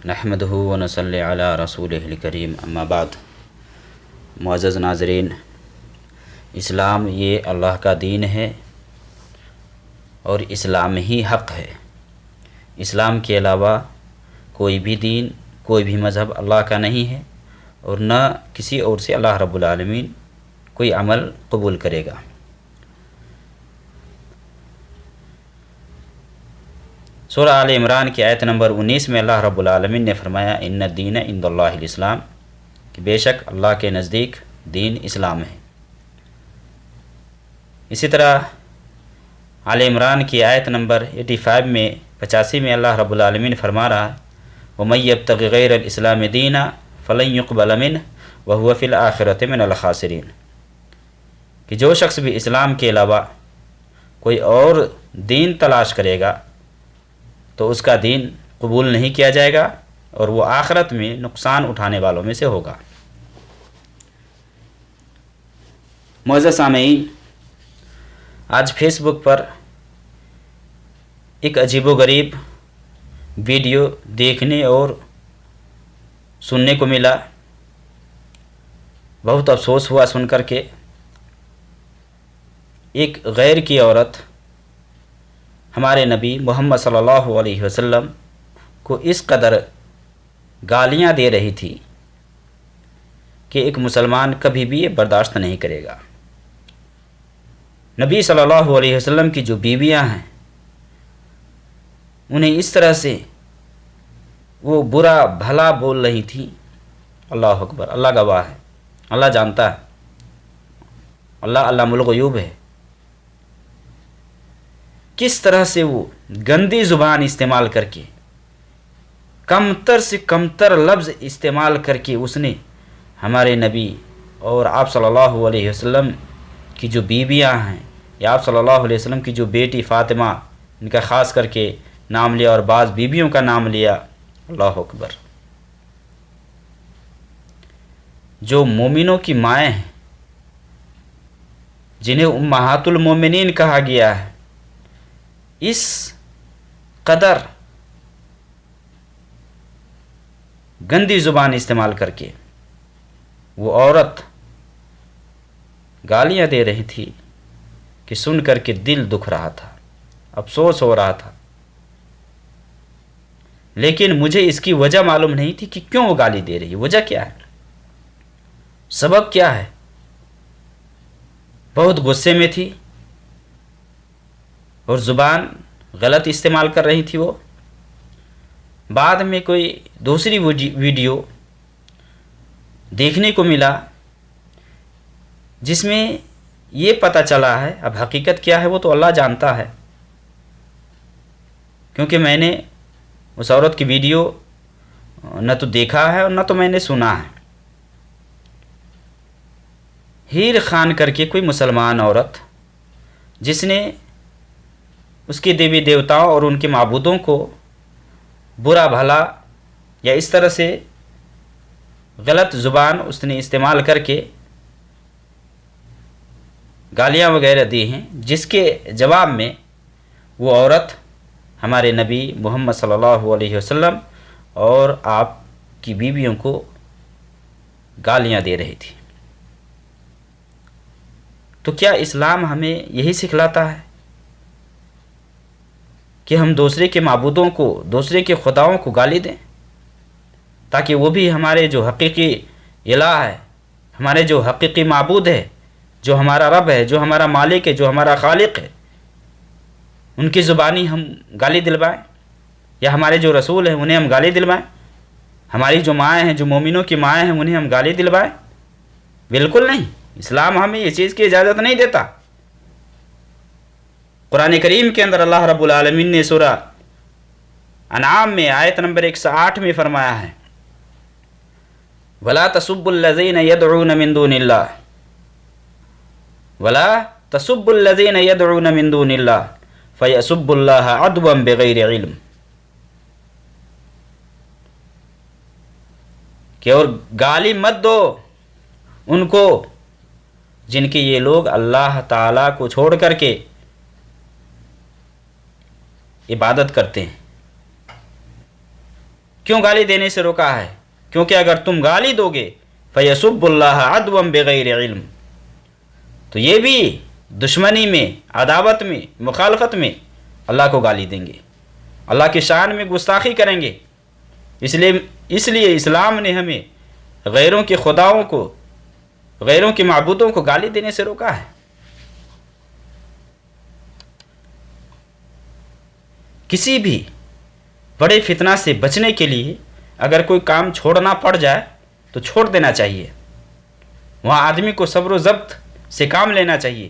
نحمدہ ونصلی علی رسولہ الکریم اما بعد۔ معزز ناظرین، اسلام یہ اللہ کا دین ہے اور اسلام ہی حق ہے۔ اسلام کے علاوہ کوئی بھی دین، کوئی بھی مذہب اللہ کا نہیں ہے اور نہ کسی اور سے اللہ رب العالمین کوئی عمل قبول کرے گا۔ سورہ آل عمران کی آیت نمبر 19 میں اللہ رب العالمین نے فرمایا ان الدین عند اللہ الاسلام، کہ بے شک اللہ کے نزدیک دین اسلام ہے۔ اسی طرح آل عمران کی آیت نمبر 85 میں 85 میں اللہ رب العالمین فرما رہا ہے وَمَن يَبْتَغِ غَيْرَ الْإِسْلَامِ دِينًا فَلَن يُقْبَلَ مِنْهُ وَهُوَ فِي الْآخِرَةِ مِنَ الْخَاسِرِينَ، کہ جو شخص بھی اسلام کے علاوہ کوئی اور دین تلاش کرے گا تو اس کا دین قبول نہیں کیا جائے گا اور وہ آخرت میں نقصان اٹھانے والوں میں سے ہوگا۔ معزز سامعین، آج فیس بک پر ایک عجیب و غریب ویڈیو دیکھنے اور سننے کو ملا۔ بہت افسوس ہوا سن کر کے۔ ایک غیر کی عورت ہمارے نبی محمد صلی اللہ علیہ وسلم کو اس قدر گالیاں دے رہی تھی کہ ایک مسلمان کبھی بھی یہ برداشت نہیں کرے گا۔ نبی صلی اللہ علیہ وسلم کی جو بیویاں ہیں انہیں اس طرح سے وہ برا بھلا بول رہی تھیں۔ اللہ اکبر، اللہ گواہ ہے، اللہ جانتا ہے، اللہ علام الغیوب ہے۔ کس طرح سے وہ گندی زبان استعمال کر کے، کمتر سے کمتر لفظ استعمال کر کے اس نے ہمارے نبی اور آپ صلی اللہ علیہ وسلم کی جو بیویاں ہیں یا آپ صلی اللہ علیہ وسلم کی جو بیٹی فاطمہ، ان کا خاص کر کے نام لیا اور بعض بیویوں کا نام لیا۔ اللہ اکبر، جو مومنوں کی مائیں ہیں، جنہیں امہات المومنین کہا گیا ہے، اس قدر گندی زبان استعمال کر کے وہ عورت گالیاں دے رہی تھی کہ سن کر کے دل دکھ رہا تھا، افسوس ہو رہا تھا، لیکن مجھے اس کی وجہ معلوم نہیں تھی کہ کیوں وہ گالی دے رہی ہے، وجہ کیا ہے، سبب کیا ہے۔ بہت غصے میں تھی اور زبان غلط استعمال کر رہی تھی وہ۔ بعد میں کوئی دوسری ویڈیو دیکھنے کو ملا جس میں یہ پتہ چلا ہے، اب حقیقت کیا ہے وہ تو اللہ جانتا ہے، کیونکہ میں نے اس عورت کی ویڈیو نہ تو دیکھا ہے اور نہ تو میں نے سنا ہے۔ ہیر خان کر کے کوئی مسلمان عورت جس نے اس کے دیوی دیوتاؤں اور ان کے معبودوں کو برا بھلا یا اس طرح سے غلط زبان اس نے استعمال کر کے گالیاں وغیرہ دی ہیں، جس کے جواب میں وہ عورت ہمارے نبی محمد صلی اللہ علیہ وسلم اور آپ کی بیویوں کو گالیاں دے رہی تھی۔ تو کیا اسلام ہمیں یہی سکھلاتا ہے کہ ہم دوسرے کے معبودوں کو، دوسرے کے خداؤں کو گالی دیں تاکہ وہ بھی ہمارے جو حقیقی الہ ہے، ہمارے جو حقیقی معبود ہے، جو ہمارا رب ہے، جو ہمارا مالک ہے، جو ہمارا خالق ہے، ان کی زبانی ہم گالی دلوائیں، یا ہمارے جو رسول ہیں انہیں ہم گالی دلوائیں، ہماری جو مائیں ہیں، جو مومنوں کی مائیں ہیں، انہیں ہم گالی دلوائیں؟ بالکل نہیں، اسلام ہمیں یہ چیز کی اجازت نہیں دیتا۔ قرآن کریم کے اندر اللہ رب العالمین نے سورہ انعام میں آیت نمبر 108 میں فرمایا ہے وَلَا تَسُبُّوا الَّذِينَ يَدْعُونَ مِن دُونِ اللَّهِ وَلَا تَسُبُّوا الَّذِينَ يَدْعُونَ مِن دُونِ اللَّهِ فَيَسُبُّوا اللَّهَ عَدْوًا بِغَيْرِ عِلْمٍ، کہ اور گالی مت دو ان کو جن کے یہ لوگ اللہ تعالیٰ کو چھوڑ کر کے عبادت کرتے ہیں، کیوں گالی دینے سے روکا ہے؟ کیونکہ اگر تم گالی دو گے فیسب اللہ عدوا بغیر علم، تو یہ بھی دشمنی میں، عداوت میں، مخالفت میں اللہ کو گالی دیں گے، اللہ کی شان میں گستاخی کریں گے۔ اس لیے اسلام نے ہمیں غیروں کے خداؤں کو، غیروں کے معبودوں کو گالی دینے سے روکا ہے۔ کسی بھی بڑے فتنہ سے بچنے کے لیے اگر کوئی کام چھوڑنا پڑ جائے تو چھوڑ دینا چاہیے، وہاں آدمی کو صبر و ضبط سے کام لینا چاہیے۔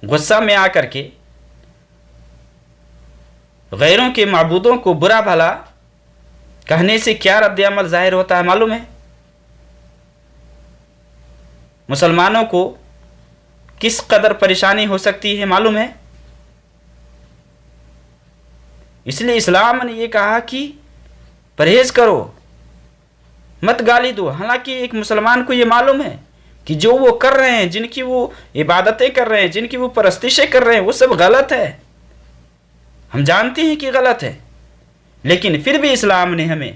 غصہ میں آ کر کے غیروں کے معبودوں کو برا بھلا کہنے سے کیا رد عمل ظاہر ہوتا ہے معلوم ہے؟ مسلمانوں کو کس قدر پریشانی ہو سکتی ہے معلوم ہے؟ اس لیے اسلام نے یہ کہا کہ پرہیز کرو، مت گالی دو۔ حالانکہ ایک مسلمان کو یہ معلوم ہے کہ جو وہ کر رہے ہیں، جن کی وہ عبادتیں کر رہے ہیں، جن کی وہ پرستشیں کر رہے ہیں، وہ سب غلط ہے، ہم جانتے ہیں کہ غلط ہے، لیکن پھر بھی اسلام نے ہمیں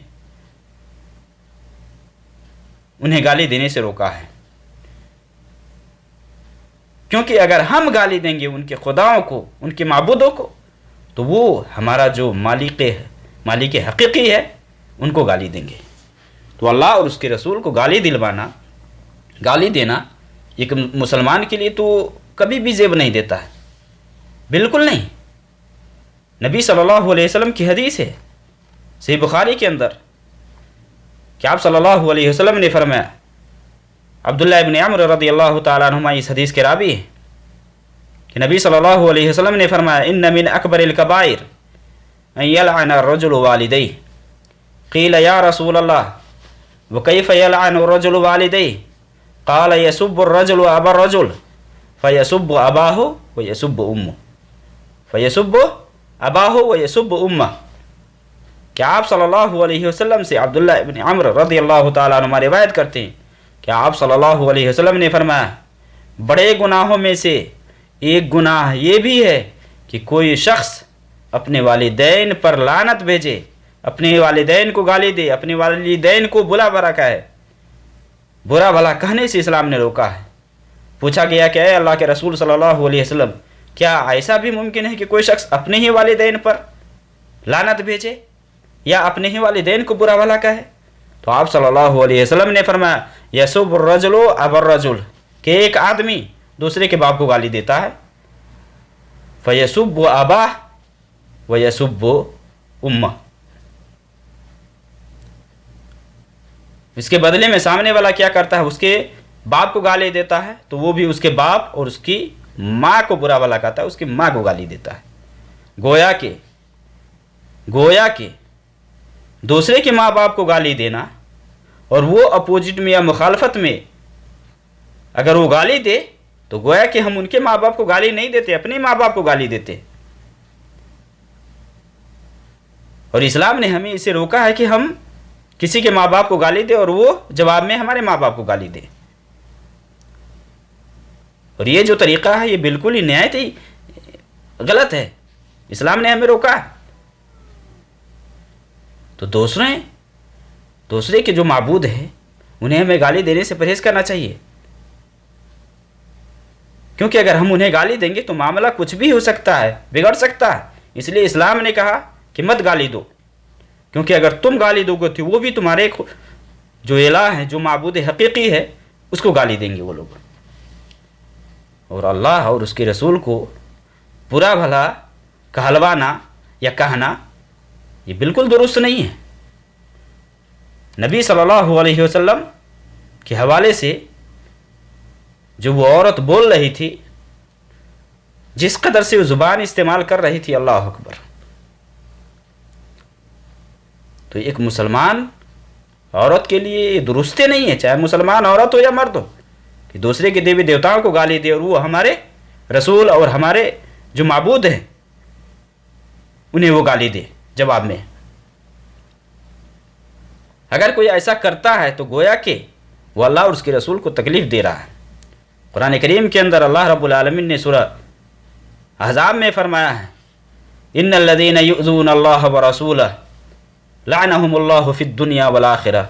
انہیں گالی دینے سے روکا ہے۔ کیونکہ اگر ہم گالی دیں گے ان کے خداؤں کو، ان کے معبودوں کو، تو وہ ہمارا جو مالک حقیقی ہے ان کو گالی دیں گے۔ تو اللہ اور اس کے رسول کو گالی دینا ایک مسلمان کے لیے تو کبھی بھی زیب نہیں دیتا ہے، بالکل نہیں۔ نبی صلی اللہ علیہ وسلم کی حدیث ہے صحیح بخاری کے اندر کہ آپ صلی اللہ علیہ وسلم نے فرمایا، عبداللہ ابن عمر رضی اللہ تعالیٰ عنہما اس حدیث کے راوی ہیں کہ نبی صلی اللہ علیہ وسلم نے فرمایا، ان من اکبر الکبائر ان یلعن الرجل والدیہ، قیل یا رسول اللہ وکیف یلعن الرجل والدیہ، قال یسب الرجل ابا الرجل فیسب اباہ ویسب امہ، فیسب اباہ ویسب امہ۔ کہ آپ صلی اللہ علیہ وسلم سے عبداللہ ابن عمر رضی اللہ تعالیٰ عنہ روایت کرتے ہیں کہ آپ صلی اللہ علیہ وسلم نے فرمایا، بڑے گناہوں میں سے ایک گناہ یہ بھی ہے کہ کوئی شخص اپنے والدین پر لعنت بھیجے، اپنے والدین کو گالی دے، اپنے والدین کو برا بھلا کہے۔ برا بھلا کہنے سے اسلام نے روکا ہے۔ پوچھا گیا کہ اے اللہ کے رسول صلی اللہ علیہ وسلم، کیا ایسا بھی ممکن ہے کہ کوئی شخص اپنے ہی والدین پر لعنت بھیجے یا اپنے ہی والدین کو برا بھلا کہے؟ تو آپ صلی اللہ علیہ وسلم نے فرمایا، یسب الرجل ابا الرجل، کہ ایک آدمی دوسرے کے باپ کو گالی دیتا ہے، فیسب اباہ ویسب امہ، اس کے بدلے میں سامنے والا کیا کرتا ہے، اس کے باپ کو گالی دیتا ہے تو وہ بھی اس کے باپ اور اس کی ماں کو برا بھلا کہتا ہے، اس کی ماں کو گالی دیتا ہے۔ گویا کہ دوسرے کے ماں باپ کو گالی دینا اور وہ اپوزٹ میں یا مخالفت میں اگر وہ گالی دے تو گویا کہ ہم ان کے ماں باپ کو گالی نہیں دیتے، اپنے ماں باپ کو گالی دیتے۔ اور اسلام نے ہمیں اسے روکا ہے کہ ہم کسی کے ماں باپ کو گالی دے اور وہ جواب میں ہمارے ماں باپ کو گالی دے۔ اور یہ جو طریقہ ہے یہ بالکل ہی نہایت ہی غلط ہے، اسلام نے ہمیں روکا ہے۔ تو دوسرے کے جو معبود ہیں انہیں ہمیں گالی دینے سے پرہیز کرنا چاہیے، کیونکہ اگر ہم انہیں گالی دیں گے تو معاملہ کچھ بھی ہو سکتا ہے، بگڑ سکتا ہے۔ اس لیے اسلام نے کہا کہ مت گالی دو، کیونکہ اگر تم گالی دو گے تو وہ بھی تمہارے جو الہ ہے، جو معبود حقیقی ہے، اس کو گالی دیں گے وہ لوگ۔ اور اللہ اور اس کے رسول کو برا بھلا کہلوانا یا کہنا یہ بالکل درست نہیں ہے۔ نبی صلی اللہ علیہ وسلم کے حوالے سے جو وہ عورت بول رہی تھی، جس قدر سے وہ زبان استعمال کر رہی تھی، اللہ اکبر، تو ایک مسلمان عورت کے لیے یہ درست نہیں ہے، چاہے مسلمان عورت ہو یا مرد ہو، کہ دوسرے کے دیوی دیوتاؤں کو گالی دے اور وہ ہمارے رسول اور ہمارے جو معبود ہیں انہیں وہ گالی دے جواب میں۔ اگر کوئی ایسا کرتا ہے تو گویا کہ وہ اللہ اور اس کے رسول کو تکلیف دے رہا ہے۔ قرآن کریم کے اندر اللہ رب العالمین نے سورہ احزاب میں فرمایا ہے، ان الذین یؤذون اللہ ورسولہ لعنہم اللہ فی الدنیا والآخرہ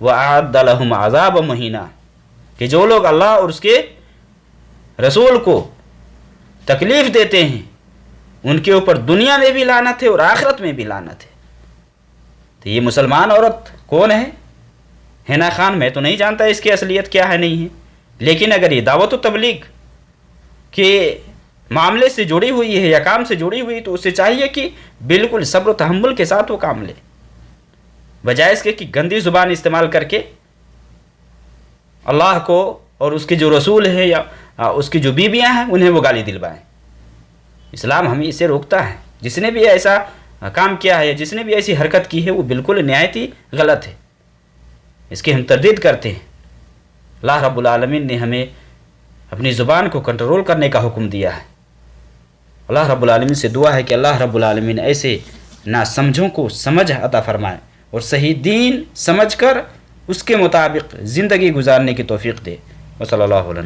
وأعد لہم عذاب مہینہ، کہ جو لوگ اللہ اور اس کے رسول کو تکلیف دیتے ہیں ان کے اوپر دنیا میں بھی لعنت ہے اور آخرت میں بھی لعنت ہے۔ تو یہ مسلمان عورت کون ہے؟ حنا خان میں تو نہیں جانتا اس کی اصلیت کیا ہے نہیں ہے، لیکن اگر یہ دعوت و تبلیغ کے معاملے سے جڑی ہوئی ہے یا کام سے جڑی ہوئی تو اسے چاہیے کہ بالکل صبر و تحمل کے ساتھ وہ کام لے، بجائے اس کے کہ گندی زبان استعمال کر کے اللہ کو اور اس کے جو رسول ہیں یا اس کی جو بیویاں ہیں انہیں وہ گالی دلوائیں۔ اسلام ہمیں اسے روکتا ہے۔ جس نے بھی ایسا کام کیا ہے، جس نے بھی ایسی حرکت کی ہے، وہ بالکل نہایت ہی غلط ہے، اس کی ہم تردید کرتے ہیں۔ اللہ رب العالمین نے ہمیں اپنی زبان کو کنٹرول کرنے کا حکم دیا ہے۔ اللہ رب العالمین سے دعا ہے کہ اللہ رب العالمین ایسے ناسمجھوں کو سمجھ عطا فرمائے اور صحیح دین سمجھ کر اس کے مطابق زندگی گزارنے کی توفیق دے۔ وصلی اللہ علیہ وسلم۔